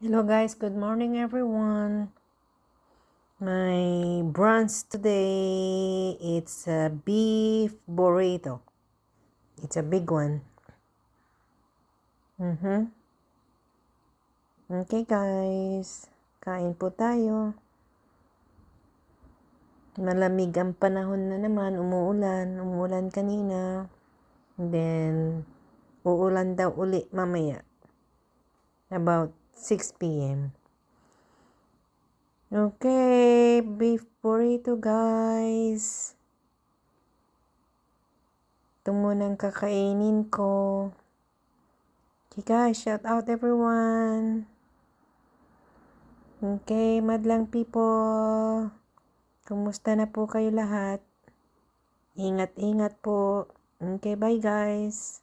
Hello guys, good morning everyone. My brunch today, it's a beef burrito. It's a big one. Okay guys, kain po tayo. Malamig ang panahon na naman, umuulan kanina. And then, uulan daw uli mamaya. About 6 p.m. Okay, beef burrito guys. Ito muna ang kakainin ko. Okay guys, shout out everyone. Okay, madlang people. Kumusta na po kayo lahat? Ingat-ingat po. Okay, bye guys.